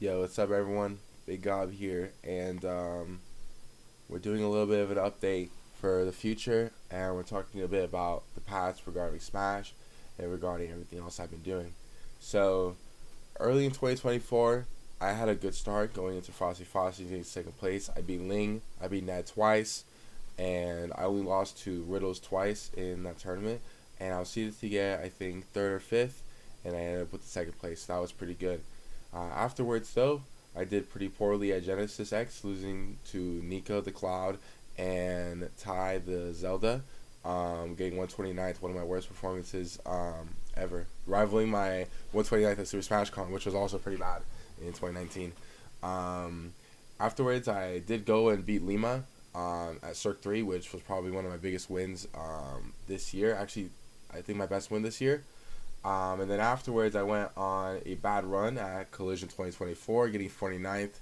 Yo, what's up, everyone? Big Gob here, and we're doing a little bit of an update for the future, and we're talking a bit about the past regarding Smash and regarding everything else I've been doing. So, early in 2024, I had a good start going into Frosty getting second place. I beat Ling, I beat Ned twice, and I only lost to Riddles twice in that tournament, and I was seeded to get, I think, third or fifth, and I ended up with the second place. So that was pretty good. Afterwards, though, I did pretty poorly at Genesis X, losing to Nico the Cloud and Ty the Zelda, getting 129th, one of my worst performances ever, rivaling my 129th at Super Smash Con, which was also pretty bad in 2019. Um, Afterwards, I did go and beat Lima at Cirque 3, which was probably one of my biggest wins this year. Actually, I think my best win this year. And then afterwards, I went on a bad run at Collision 2024, getting 49th.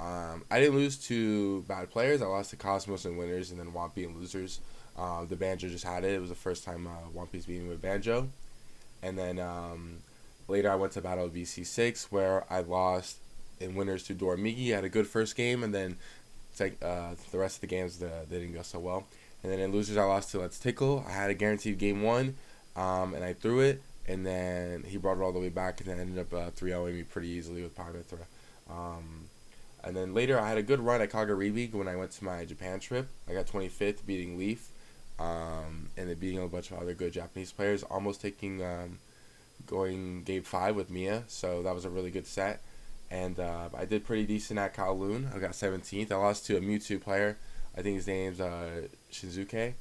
I didn't lose to bad players. I lost to Cosmos and winners, and then Wampy and losers. The Banjo just had it. It was the first time One Piece beat me with Banjo. And then later, I went to Battle of BC6, where I lost in winners to Dormigi. I had a good first game, and then the rest of the games they didn't go so well. And then in losers, I lost to Let's Tickle. I had a guaranteed game one, and I threw it. And then he brought it all the way back, and then ended up 3-0ing me pretty easily with Pyramithra. And then later, I had a good run at Kagaribi when I went to my Japan trip. I got 25th, beating Leaf, and then beating a bunch of other good Japanese players. Almost taking going game 5 with Mia, so that was a really good set. And I did pretty decent at Kowloon. I got 17th. I lost to a Mewtwo player. I think his name's Shinzuke.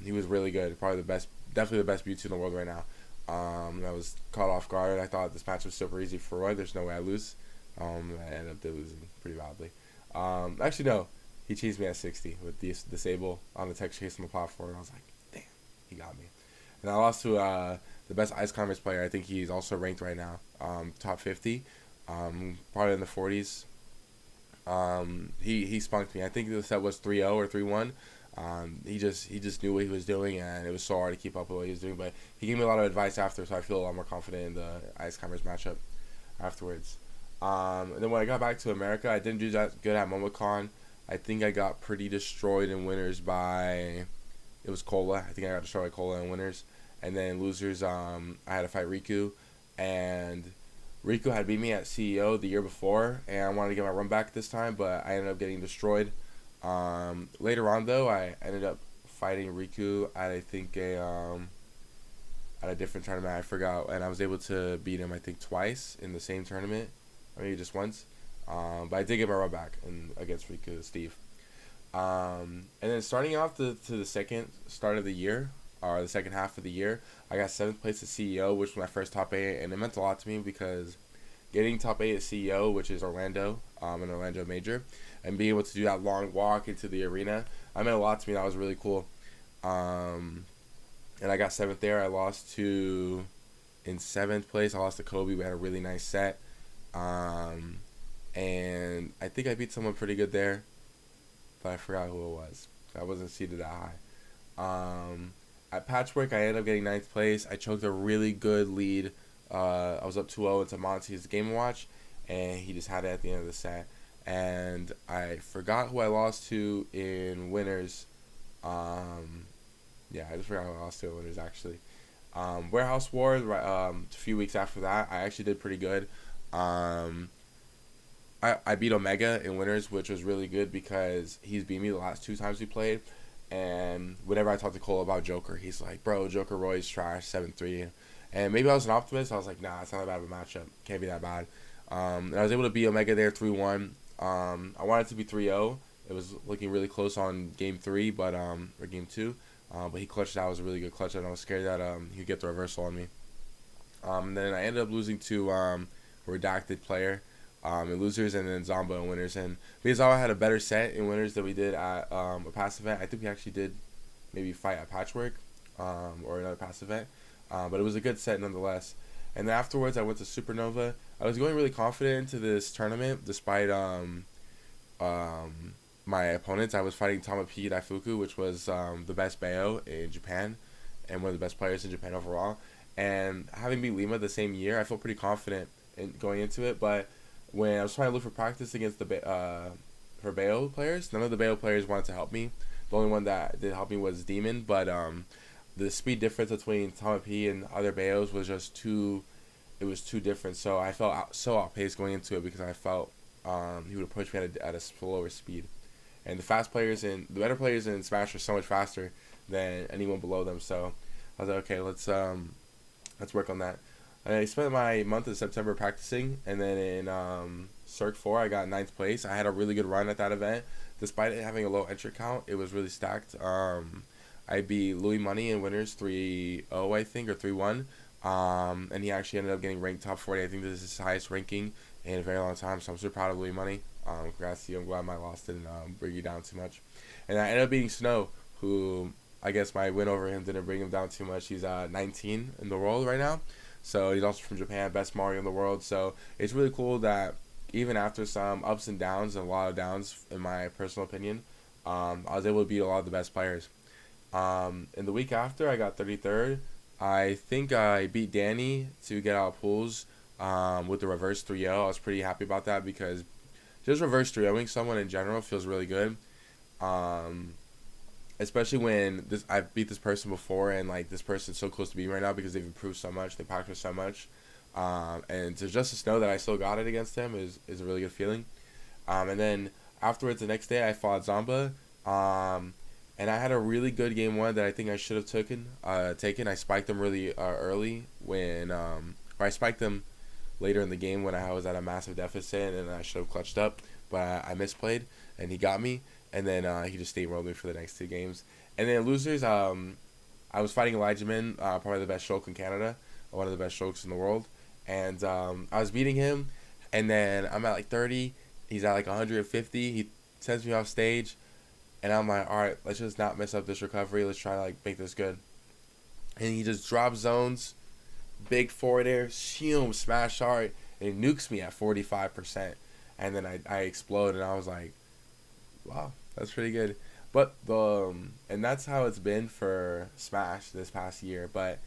He was really good, probably the best, definitely the best Mewtwo in the world right now. I was caught off guard. I thought this match was super easy for Roy. There's no way I lose. I ended up losing pretty badly. Actually, no. He cheesed me at 60 with the disable on the texture case on the platform. I was like, damn, he got me. And I lost to the best Ice Climbers player. I think he's also ranked right now, top 50, probably in the 40s. He spunked me. I think the set was 3-0 or 3-1. He just knew what he was doing, and it was so hard to keep up with what he was doing. But he gave me a lot of advice after, so I feel a lot more confident in the Ice Climbers matchup afterwards. And then when I got back to America, I didn't do that good at MomoCon. I think I got pretty destroyed in winners by, it was Cola. I think I got destroyed by Cola in winners. And then losers, I had to fight Riku, and Riku had beat me at CEO the year before, and I wanted to get my run back this time, but I ended up getting destroyed. Later on, though, I ended up fighting Riku at, I think, at a different tournament. I forgot, and I was able to beat him, I think, twice in the same tournament, or maybe just once. But I did get my run back against Riku, Steve. And then starting off to the second start of the year, or the second half of the year, I got 7th place at CEO, which was my first top 8, and it meant a lot to me because getting top 8 at CEO, which is Orlando, an Orlando major, and being able to do that long walk into the arena, that meant a lot to me. That was really cool. And I got 7th there. I lost to, in 7th place, I lost to Kobe. We had a really nice set. And I think I beat someone pretty good there, but I forgot who it was. I wasn't seated that high. At Patchwork, I ended up getting 9th place. I choked a really good lead. I was up 2-0 into Monty's Game & Watch, and he just had it at the end of the set. And I forgot who I lost to in winners. Yeah, I just forgot who I lost to in winners, actually. Warehouse Wars, a few weeks after that, I actually did pretty good. I beat Omega in winners, which was really good because he's beat me the last 2 times we played. And whenever I talk to Cole about Joker, he's like, bro, Joker Roy's trash, 7-3. And maybe I was an optimist. I was like, nah, it's not that bad of a matchup. Can't be that bad. And I was able to beat Omega there 3-1. I wanted it to be 3-0. It was looking really close on game 3, but or game 2. But he clutched out. It was a really good clutch, and I was scared that he'd get the reversal on me. Then I ended up losing to a redacted player in losers, and then Zomba in winners. And Miyazawa had a better set in winners than we did at a past event. I think we actually did maybe fight at Patchwork or another past event. But it was a good set nonetheless. And then afterwards, I went to Supernova. I was going really confident into this tournament, despite my opponents. I was fighting Tamapi Daifuku, which was the best Bayo in Japan, and one of the best players in Japan overall. And having beat Lima the same year, I felt pretty confident in going into it. But when I was trying to look for practice against for Bayo players, none of the Bayo players wanted to help me. The only one that did help me was Demon, but the speed difference between Tama P and other Bayos was just too. It was too different, so I felt so outpaced going into it because I felt he would approach me at a slower speed. And the better players in Smash are so much faster than anyone below them. So I was like, okay, let's work on that. I spent my month of September practicing, and then in Circ 4 I got ninth place. I had a really good run at that event. Despite it having a low entry count, it was really stacked. I beat Louis Money in winners 3-0, I think, or 3-1. And he actually ended up getting ranked top 40. I think this is his highest ranking in a very long time, so I'm super proud of Louis Money. Congrats to you. I'm glad my loss didn't bring you down too much. And I ended up beating Snow, who I guess my win over him didn't bring him down too much. He's 19 in the world right now. So he's also from Japan, best Mario in the world. So it's really cool that even after some ups and downs, and a lot of downs in my personal opinion, I was able to beat a lot of the best players. In the week after, I got 33rd. I think I beat Danny to get out of pools with the reverse 3-0. I was pretty happy about that because just reverse 3-0ing someone in general feels really good. Especially when I beat this person before and like this person's so close to being right now because they've improved so much, they practiced so much. And to just know that I still got it against him is a really good feeling. And then afterwards, the next day, I fought Zamba. And I had a really good game one that I think I should have taken. I spiked him really early or I spiked him later in the game when I was at a massive deficit and I should have clutched up, but I misplayed and he got me. And then he just steamrolled me for the next two games. And then losers, I was fighting Elijah Min, probably the best Shulk in Canada, one of the best Shulks in the world. And I was beating him, and then I'm at like 30. He's at like 150. He sends me off stage. And I'm like, all right, let's just not mess up this recovery. Let's try to like make this good. And he just drops zones, big forward air, smash hard, and he nukes me at 45%. And then I explode, and I was like, wow, that's pretty good. But and that's how it's been for Smash this past year. But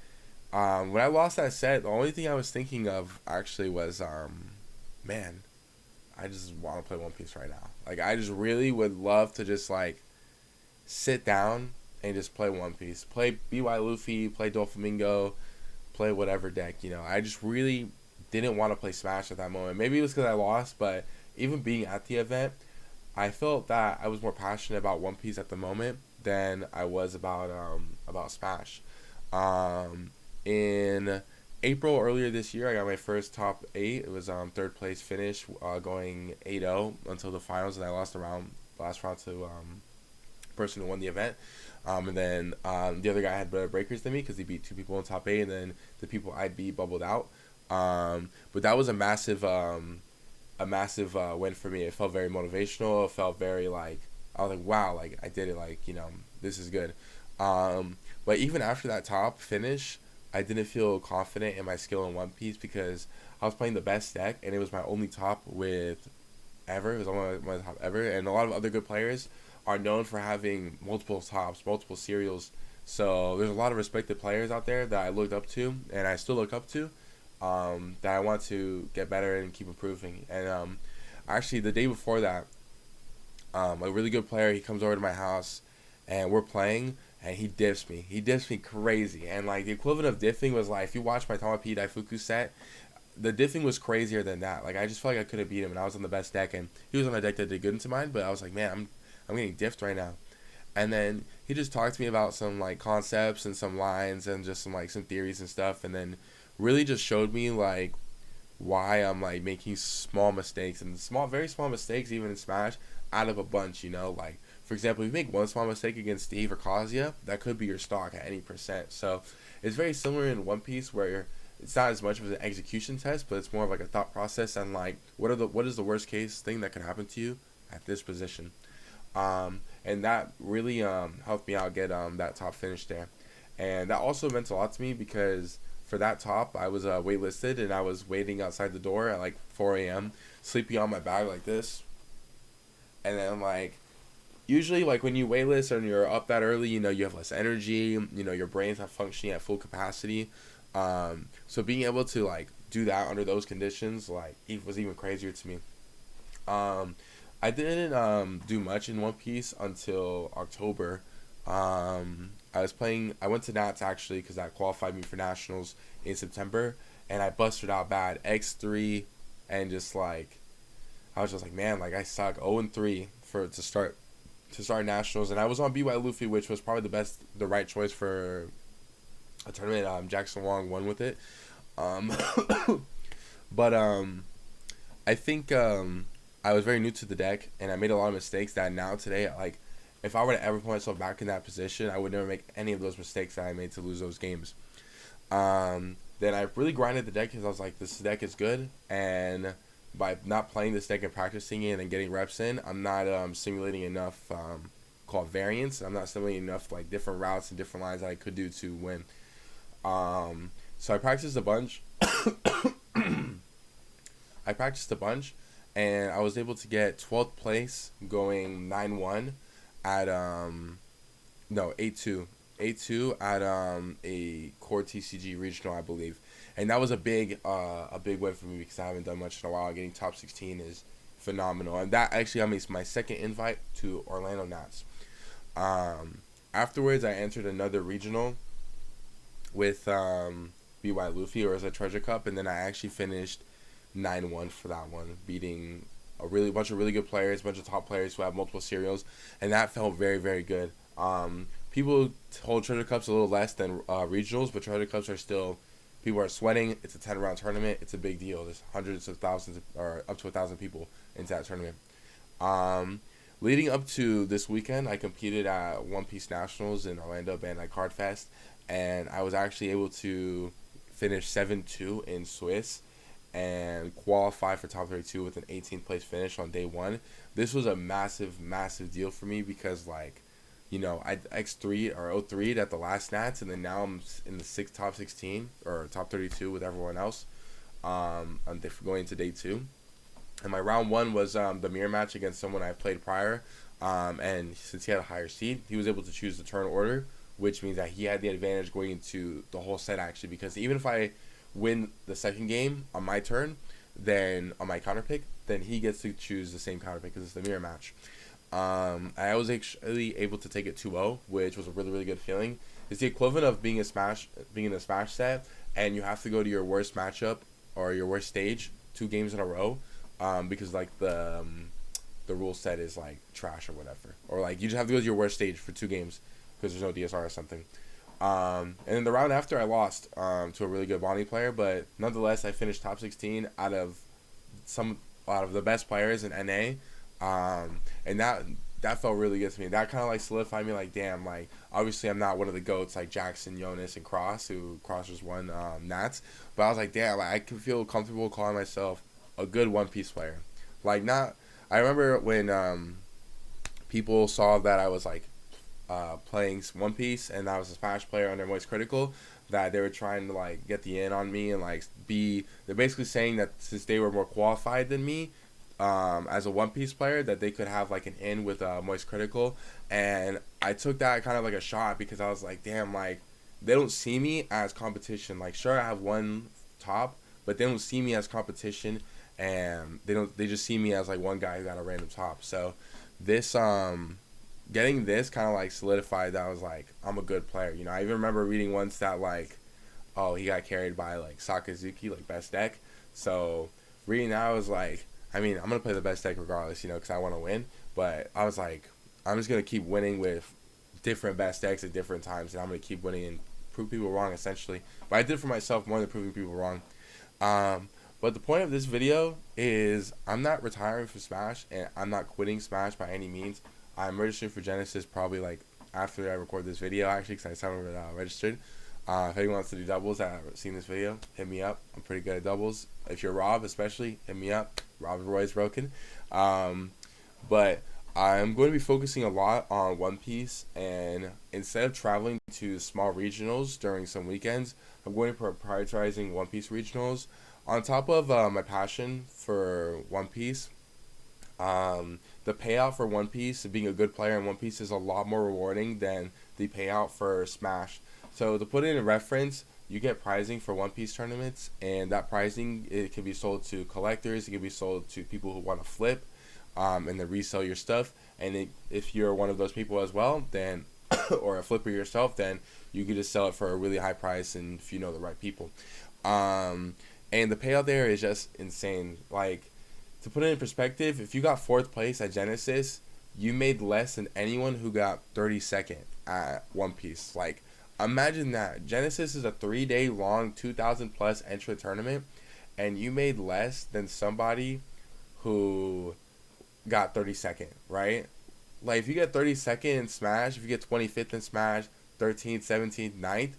when I lost that set, the only thing I was thinking of actually was, man, I just want to play One Piece right now. Like, I just really would love to just, like, sit down and just play One Piece. Play BY Luffy, play Doflamingo, play whatever deck, you know. I just really didn't want to play Smash at that moment. Maybe it was because I lost, but even being at the event, I felt that I was more passionate about One Piece at the moment than I was about Smash. In April earlier this year, I got my first top 8. It was third place finish, going 8-0 until the finals, and I lost the last round to person who won the event. And then the other guy had better breakers than me because he beat 2 people in top 8, and then the people I beat bubbled out. But that was a massive win for me. It felt very motivational. It felt very like, I was like, wow, like I did it, like, you know, this is good. But even after that top finish, I didn't feel confident in my skill in One Piece because I was playing the best deck and it was my only top with ever. It was only my top ever, and a lot of other good players are known for having multiple tops, multiple serials. So there's a lot of respected players out there that I looked up to and I still look up to, that I want to get better and keep improving. And actually the day before that, a really good player, he comes over to my house and we're playing and he diffs me. He diffs me crazy. And like the equivalent of diffing was like, if you watch my Tama P Daifuku set, the diffing was crazier than that. Like I just felt like I couldn't beat him and I was on the best deck and he was on a deck that did good into mine, but I was like, man, I'm getting diffed right now. And then he just talked to me about some like concepts and some lines and just some theories and stuff, and then really just showed me like why I'm like making small mistakes and very small mistakes even in Smash out of a bunch, you know. Like for example, if you make one small mistake against Steve or Kazuya, that could be your stock at any percent. So it's very similar in One Piece where it's not as much of an execution test, but it's more of like a thought process and like what is the worst case thing that could happen to you at this position. And that really helped me out get that top finish there. And that also meant a lot to me because for that top, I was waitlisted and I was waiting outside the door at like 4 a.m., sleeping on my bag like this. And then like, usually like when you waitlist and you're up that early, you know, you have less energy, you know, your brain's not functioning at full capacity. So being able to like do that under those conditions, like, it was even crazier to me. I didn't do much in One Piece until October. I went to Nats actually because that qualified me for nationals in September, and I busted out bad X3, and just like I was just like, man, like I suck 0-3 to start nationals, and I was on BY Luffy, which was probably the right choice for a tournament. Jackson Wong won with it, um, but I think I was very new to the deck, and I made a lot of mistakes that now today, like, if I were to ever put myself back in that position, I would never make any of those mistakes that I made to lose those games. Then I really grinded the deck because I was like, this deck is good, and by not playing this deck and practicing it and getting reps in, I'm not simulating enough called variance. I'm not simulating enough like different routes and different lines that I could do to win. So I practiced a bunch. And I was able to get 12th place going 9-1 at 8-2 at a core TCG regional, I believe, and that was a big win for me because I haven't done much in a while. Getting top 16 is phenomenal, and that actually got me my second invite to Orlando Nats. Afterwards, I entered another regional with BY Luffy, or as a Treasure Cup, and then I actually finished 9-1 for that one, beating a bunch of really good players, a bunch of top players who have multiple serials, and that felt very, very good. People hold Treasure Cups a little less than regionals, but Treasure Cups are still, people are sweating. It's a 10-round tournament. It's a big deal. There's hundreds of thousands, or up to 1,000 people into that tournament. Leading up to this weekend, I competed at One Piece Nationals in Orlando, Bandai Card Fest, and I was actually able to finish 7-2 in Swiss and qualify for top 32 with an 18th place finish on day one. This was a massive, massive deal for me because, like, you know, I X3 or 03 at the last Nats, and then now I'm in the top 16 or top 32 with everyone else. I'm going into day two, and my round one was the mirror match against someone I played prior, and since he had a higher seed, he was able to choose the turn order, which means that he had the advantage going into the whole set actually. Because even if I win the second game on my turn, then on my counter pick, then he gets to choose the same counter pick because it's the mirror match. I was actually able to take it 2-0, which was a really, really good feeling. It's the equivalent of being in a Smash set, and you have to go to your worst matchup or your worst stage 2 games in a row, because like the rule set is like trash or whatever, or like you just have to go to your worst stage for 2 games because there's no DSR or something. And then the round after I lost to a really good Bonnie player, but nonetheless I finished top 16 out of the best players in NA. And that felt really good to me. That kind of like solidified me, like, damn, like, obviously I'm not one of the GOATs like Jackson, Jonas, and Cross, who Cross just won Nats, but I was like, damn, like, I can feel comfortable calling myself a good One Piece player. Like, I remember when people saw that I was like playing One Piece and I was a Smash player under Moist Critical, that they were trying to like get the in on me and like they're basically saying that since they were more qualified than me, as a One Piece player, that they could have like an in with Moist Critical, and I took that kind of like a shot because I was like, damn, like, they don't see me as competition. Like, sure, I have one top, but they don't see me as competition, and they just see me as like one guy who got a random top. So this getting this kind of like solidified that I was like, I'm a good player. You know, I even remember reading once that like, oh, he got carried by like Sakazuki, like best deck. So reading that, I was like, I mean, I'm going to play the best deck regardless, you know, because I want to win. But I was like, I'm just going to keep winning with different best decks at different times, and I'm going to keep winning and prove people wrong, essentially. But I did it for myself more than proving people wrong. But the point of this video is I'm not retiring from Smash, and I'm not quitting Smash by any means. I'm registering for Genesis probably, like, after I record this video, actually, because I still haven't registered. If anyone wants to do doubles that have seen this video, hit me up. I'm pretty good at doubles. If you're Rob, especially, hit me up. Rob Roy's broken. But I'm going to be focusing a lot on One Piece, and instead of traveling to small regionals during some weekends, I'm going to be prioritizing One Piece regionals. On top of my passion for One Piece, the payout for One Piece, being a good player in One Piece, is a lot more rewarding than the payout for Smash. So to put it in reference, you get pricing for One Piece tournaments, and that pricing, it can be sold to collectors, it can be sold to people who want to flip, and then resell your stuff. And if you're one of those people as well, then or a flipper yourself, then you can just sell it for a really high price, and if you know the right people. And the payout there is just insane. Like, to put it in perspective, if you got 4th place at Genesis, you made less than anyone who got 32nd at One Piece. Like, imagine that. Genesis is a 3-day long, 2,000 plus entry tournament, and you made less than somebody who got 32nd, right? Like, if you get 32nd in Smash, if you get 25th in Smash, 13th, 17th, 9th,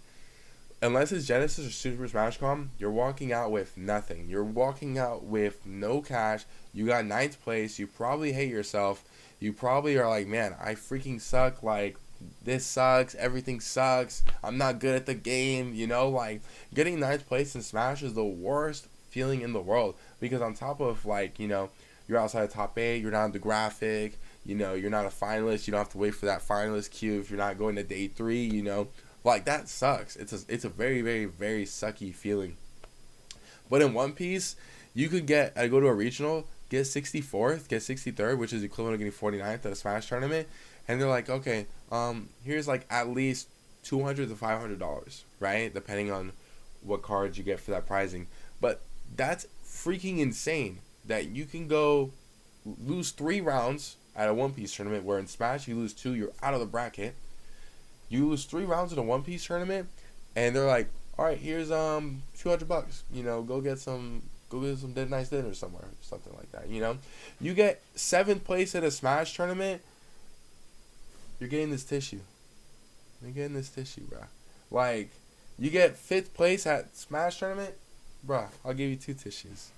unless it's Genesis or Super Smash Com, you're walking out with nothing. You're walking out with no cash. You got 9th place. You probably hate yourself. You probably are like, man, I freaking suck. Like, this sucks. Everything sucks. I'm not good at the game. You know, like, getting 9th place in Smash is the worst feeling in the world. Because on top of, like, you know, you're outside the top 8. You're not in the graphic. You know, you're not a finalist. You don't have to wait for that finalist queue if you're not going to day 3, you know. Like, that sucks. It's a very, very, very sucky feeling. But in One Piece, you could go to a regional, get 64th, get 63rd, which is equivalent to getting 49th at a Smash tournament. And they're like, okay, here's like at least $200 to $500, right? Depending on what cards you get for that pricing. But that's freaking insane that you can go lose 3 rounds at a One Piece tournament, where in Smash you lose 2, you're out of the bracket. You lose 3 rounds in a One Piece tournament, and they're like, all right, here's $200. You know, go get some nice dinner somewhere, something like that. You know, you get 7th place at a Smash tournament. You're getting this tissue. You're getting this tissue, bro. Like, you get 5th place at Smash tournament, bro. I'll give you 2 tissues.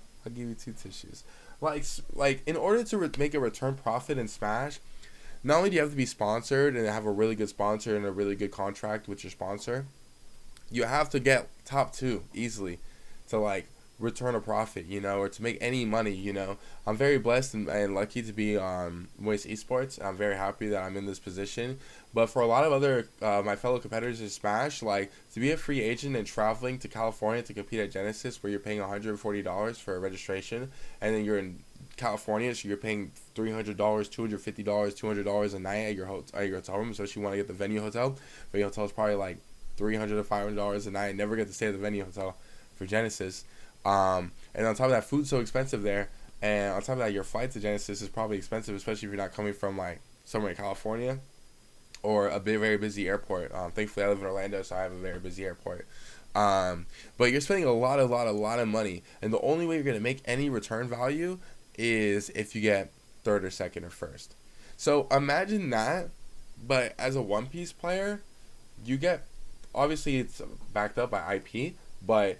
Like in order to make a return profit in Smash, not only do you have to be sponsored and have a really good sponsor and a really good contract with your sponsor, you have to get top 2 easily to, like, return a profit, you know, or to make any money, you know. I'm very blessed and lucky to be on Moist Esports. I'm very happy that I'm in this position. But for a lot of other my fellow competitors in Smash, like, to be a free agent and traveling to California to compete at Genesis, where you're paying $140 for registration, and then you're in California, so you're paying $300, $250, $200 a night at your hotel room, especially if you want to get the venue hotel. Venue hotel is probably like $300 to $500 a night. Never get to stay at the venue hotel for Genesis. And on top of that, food's so expensive there. And on top of that, your flight to Genesis is probably expensive, especially if you're not coming from, like, somewhere in California or a very busy airport. Thankfully, I live in Orlando, so I have a very busy airport. But you're spending a lot of money. And the only way you're going to make any return value is if you get 3rd or 2nd or 1st. So imagine that, but as a One Piece player, you get, obviously it's backed up by IP, but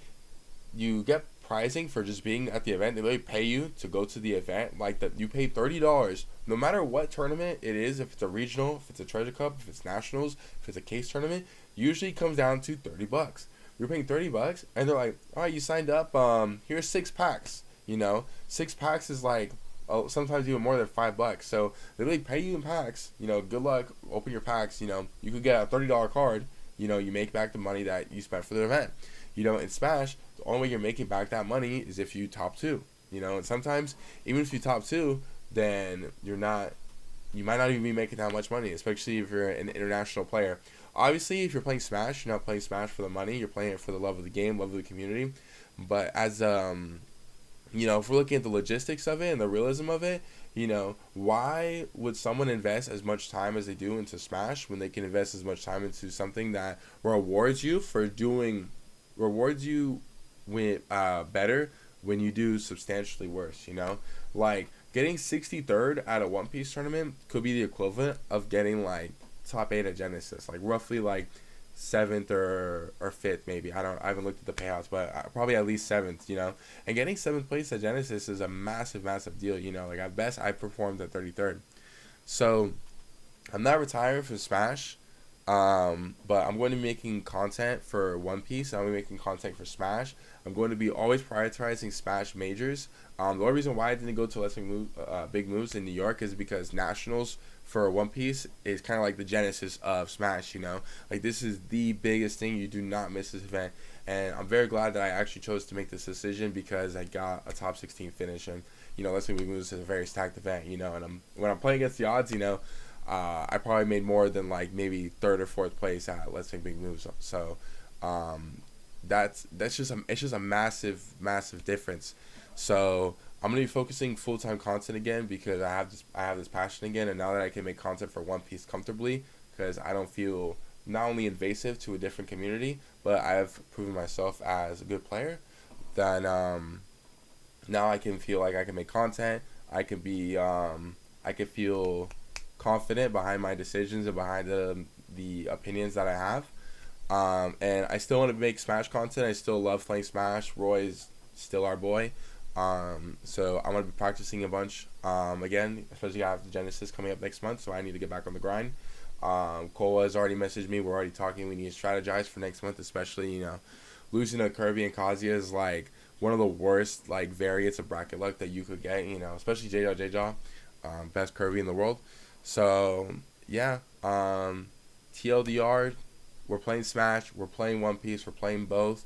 you get pricing for just being at the event. They really pay you to go to the event. Like, that, you pay $30 no matter what tournament it is. If it's a regional, if it's a treasure cup, if it's nationals, if it's a case tournament, usually comes down to $30. You're paying $30, and they're like, all right, you signed up, here's 6 packs. You know, 6 packs is like, sometimes even more than $5. So they really pay you in packs. You know, good luck, open your packs. You know, you could get a $30 card. You know, you make back the money that you spent for the event. You know, in Smash, the only way you're making back that money is if you top 2. You know, and sometimes, even if you top 2, then you might not even be making that much money, especially if you're an international player. Obviously, if you're playing Smash, you're not playing Smash for the money. You're playing it for the love of the game, love of the community. But as, you know, if we're looking at the logistics of it and the realism of it, you know, why would someone invest as much time as they do into Smash when they can invest as much time into something that rewards you with better when you do substantially worse, you know? Like, getting 63rd at a One Piece tournament could be the equivalent of getting, like, top 8 at Genesis, like, roughly, like, 7th or 5th maybe. I haven't looked at the payouts, but probably at least 7th, you know? And getting 7th place at Genesis is a massive deal, you know? Like, at best, I performed at 33rd. So, I'm not retiring from Smash, But I'm going to be making content for One Piece. I'm going to be making content for Smash. I'm going to be always prioritizing Smash majors. The only reason why I didn't go to Let's Make Big Moves in New York is because Nationals for One Piece is kind of like the genesis of Smash, you know? Like, this is the biggest thing. You do not miss this event. And I'm very glad that I actually chose to make this decision because I got a top 16 finish. And, you know, Let's Make Big Moves is a very stacked event, you know? And when I'm playing against the odds, you know, I probably made more than like maybe third or fourth place at Let's Make Big Moves. So that's just it's just a massive difference. So I'm gonna be focusing full time content again because I have this passion again, and now that I can make content for One Piece comfortably, because I don't feel not only invasive to a different community, but I have proven myself as a good player. Then now I can feel like I can make content. I can be I can feel confident behind my decisions and behind the opinions that I have. And I still want to make Smash content. I still love playing Smash. Roy's still our boy. So I'm gonna be practicing a bunch. Again, especially I have the Genesis coming up next month, so I need to get back on the grind. Cole has already messaged me. We're already talking. We need to strategize for next month, especially, you know, losing to Kirby and Kazuya is like one of the worst like variants of bracket luck that you could get. You know, especially J-Jaw, best Kirby in the world. So yeah, TLDR, we're playing Smash, we're playing One Piece, we're playing both,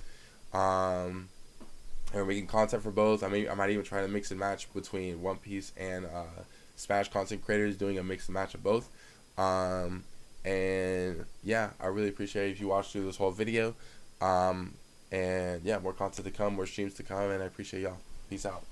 and we're making content for both. I might even try to mix and match between One Piece and Smash content creators, doing a mix and match of both. And yeah, I really appreciate it if you watched through this whole video. And yeah, more content to come, more streams to come, and I appreciate y'all. Peace out.